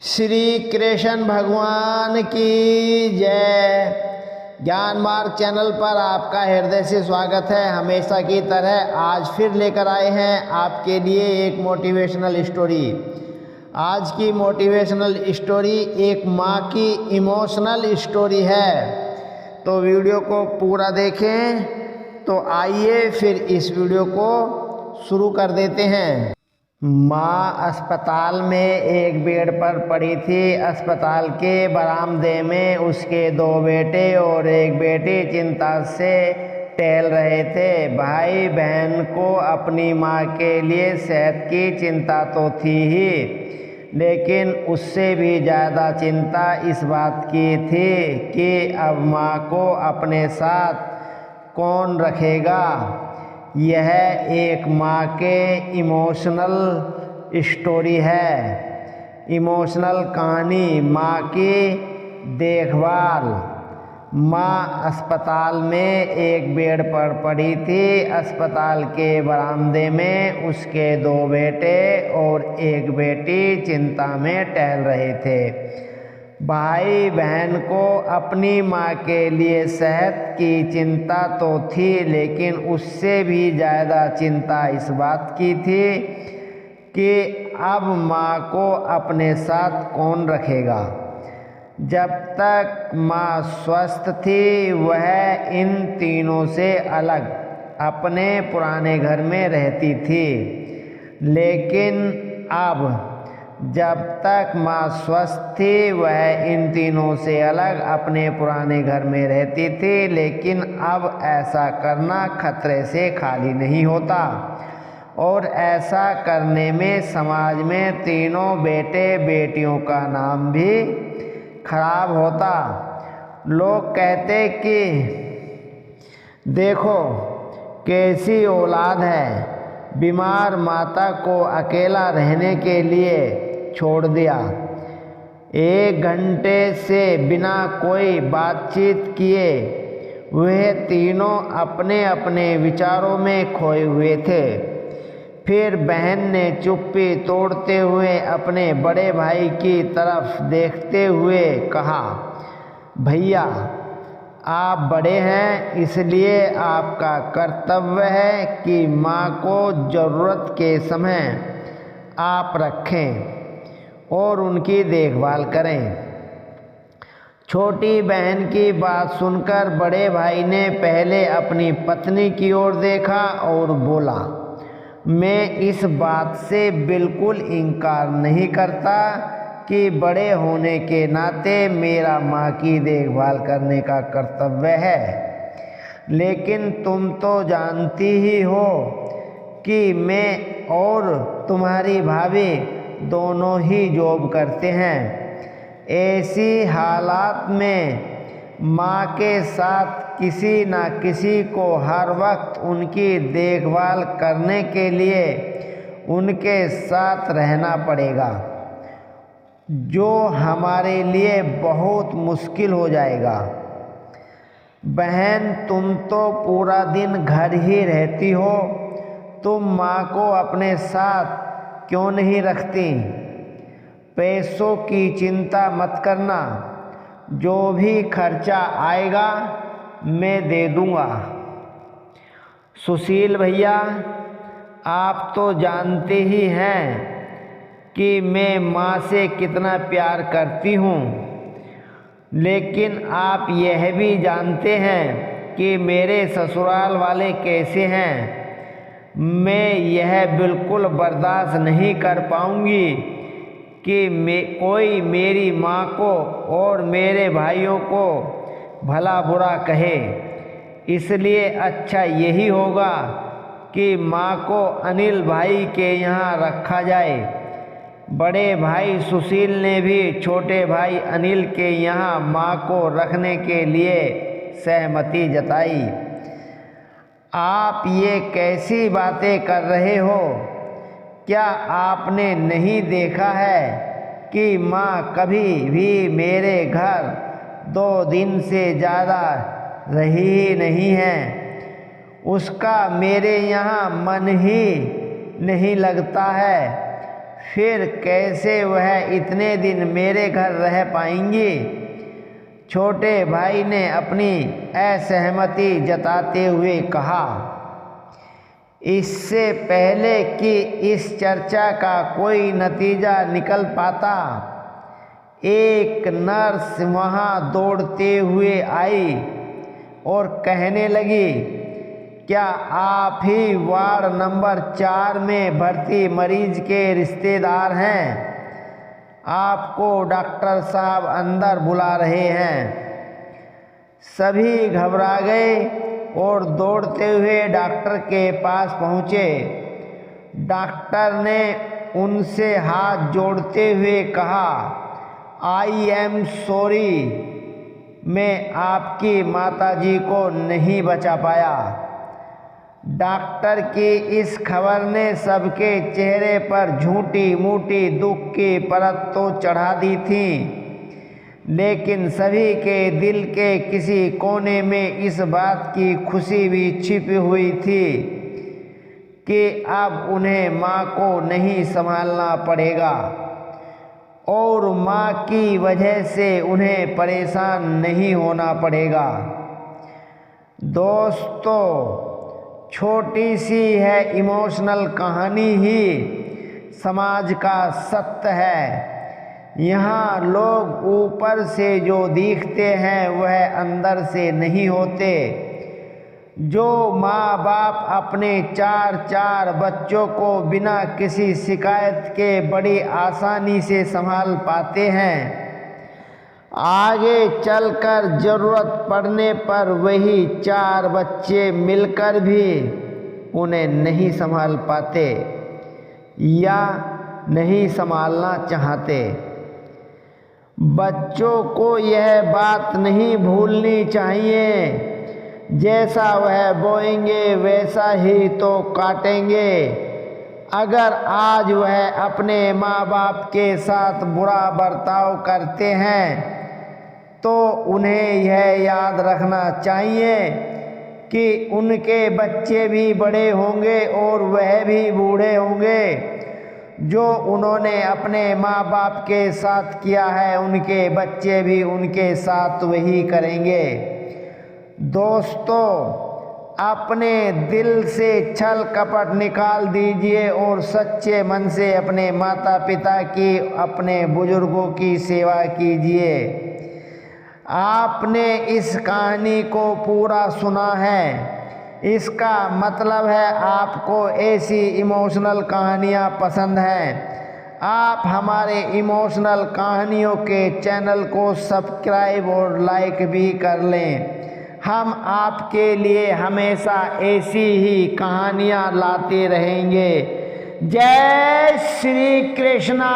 श्री कृष्ण भगवान की जय। ज्ञान मार्ग चैनल पर आपका हृदय से स्वागत है। हमेशा की तरह आज फिर लेकर आए हैं आपके लिए एक मोटिवेशनल स्टोरी। आज की मोटिवेशनल स्टोरी एक माँ की इमोशनल स्टोरी है। तो वीडियो को पूरा देखें। तो आइए फिर इस वीडियो को शुरू कर देते हैं। माँ अस्पताल में एक बेड पर पड़ी थी। अस्पताल के बरामदे में उसके दो बेटे और एक बेटी चिंता से टहल रहे थे। भाई बहन को अपनी माँ के लिए सेहत की चिंता तो थी ही, लेकिन उससे भी ज़्यादा चिंता इस बात की थी कि अब माँ को अपने साथ कौन रखेगा। यह एक माँ के इमोशनल स्टोरी है। इमोशनल कहानी माँ की देखभाल। माँ अस्पताल में एक बेड पर पड़ी थी। अस्पताल के बरामदे में उसके दो बेटे और एक बेटी चिंता में टहल रहे थे। भाई बहन को अपनी माँ के लिए सेहत की चिंता तो थी, लेकिन उससे भी ज़्यादा चिंता इस बात की थी कि अब माँ को अपने साथ कौन रखेगा। जब तक माँ स्वस्थ थी वह इन तीनों से अलग अपने पुराने घर में रहती थी, लेकिन अब जब तक माँ स्वस्थ थी वह इन तीनों से अलग अपने पुराने घर में रहती थी, लेकिन अब ऐसा करना खतरे से खाली नहीं होता और ऐसा करने में समाज में तीनों बेटे बेटियों का नाम भी खराब होता। लोग कहते कि देखो कैसी औलाद है, बीमार माता को अकेला रहने के लिए छोड़ दिया। 1 घंटे से बिना कोई बातचीत किए वह तीनों अपने अपने विचारों में खोए हुए थे। फिर बहन ने चुप्पी तोड़ते हुए अपने बड़े भाई की तरफ देखते हुए कहा, भैया आप बड़े हैं, इसलिए आपका कर्तव्य है कि माँ को ज़रूरत के समय आप रखें और उनकी देखभाल करें। छोटी बहन की बात सुनकर बड़े भाई ने पहले अपनी पत्नी की ओर देखा और बोला, मैं इस बात से बिल्कुल इनकार नहीं करता कि बड़े होने के नाते मेरा माँ की देखभाल करने का कर्तव्य है, लेकिन तुम तो जानती ही हो कि मैं और तुम्हारी भाभी दोनों ही जॉब करते हैं। ऐसी हालात में माँ के साथ किसी न किसी को हर वक्त उनकी देखभाल करने के लिए उनके साथ रहना पड़ेगा, जो हमारे लिए बहुत मुश्किल हो जाएगा। बहन तुम तो पूरा दिन घर ही रहती हो, तुम माँ को अपने साथ क्यों नहीं रखती? पैसों की चिंता मत करना, जो भी खर्चा आएगा मैं दे दूँगा। सुशील भैया आप तो जानते ही हैं कि मैं माँ से कितना प्यार करती हूँ, लेकिन आप यह भी जानते हैं कि मेरे ससुराल वाले कैसे हैं। मैं यह बिल्कुल बर्दाश्त नहीं कर पाऊँगी कि कोई मेरी माँ को और मेरे भाइयों को भला बुरा कहे। इसलिए अच्छा यही होगा कि माँ को अनिल भाई के यहाँ रखा जाए। बड़े भाई सुशील ने भी छोटे भाई अनिल के यहाँ माँ को रखने के लिए सहमति जताई। आप ये कैसी बातें कर रहे हो? क्या आपने नहीं देखा है कि माँ कभी भी मेरे घर 2 दिन से ज़्यादा रही ही नहीं है? उसका मेरे यहाँ मन ही नहीं लगता है। फिर कैसे वह इतने दिन मेरे घर रह पाएंगी? छोटे भाई ने अपनी असहमति जताते हुए कहा। इससे पहले कि इस चर्चा का कोई नतीजा निकल पाता, एक नर्स वहाँ दौड़ते हुए आई और कहने लगी, क्या आप ही वार्ड नंबर 4 में भर्ती मरीज के रिश्तेदार हैं? आपको डॉक्टर साहब अंदर बुला रहे हैं। सभी घबरा गए और दौड़ते हुए डॉक्टर के पास पहुँचे। डॉक्टर ने उनसे हाथ जोड़ते हुए कहा, आई एम सॉरी, मैं आपकी माताजी को नहीं बचा पाया। डॉक्टर की इस खबर ने सबके चेहरे पर झूठी मूठी दुख की परत तो चढ़ा दी थी, लेकिन सभी के दिल के किसी कोने में इस बात की खुशी भी छिपी हुई थी कि अब उन्हें माँ को नहीं संभालना पड़ेगा और माँ की वजह से उन्हें परेशान नहीं होना पड़ेगा। दोस्तों, छोटी सी है इमोशनल कहानी ही समाज का सत्य है। यहाँ लोग ऊपर से जो दिखते हैं वह अंदर से नहीं होते। जो माँ बाप अपने 4 बच्चों को बिना किसी शिकायत के बड़ी आसानी से संभाल पाते हैं, आगे चलकर ज़रूरत पड़ने पर वही 4 बच्चे मिलकर भी उन्हें नहीं संभाल पाते या नहीं संभालना चाहते। बच्चों को यह बात नहीं भूलनी चाहिए, जैसा वह बोएंगे वैसा ही तो काटेंगे। अगर आज वह अपने माँ बाप के साथ बुरा बर्ताव करते हैं तो उन्हें यह याद रखना चाहिए कि उनके बच्चे भी बड़े होंगे और वह भी बूढ़े होंगे। जो उन्होंने अपने माँ बाप के साथ किया है, उनके बच्चे भी उनके साथ वही करेंगे। दोस्तों, अपने दिल से छल कपट निकाल दीजिए और सच्चे मन से अपने माता पिता की, अपने बुजुर्गों की सेवा कीजिए। आपने इस कहानी को पूरा सुना है, इसका मतलब है आपको ऐसी इमोशनल कहानियाँ पसंद हैं। आप हमारे इमोशनल कहानियों के चैनल को सब्सक्राइब और लाइक भी कर लें। हम आपके लिए हमेशा ऐसी ही कहानियाँ लाते रहेंगे। जय श्री कृष्णा।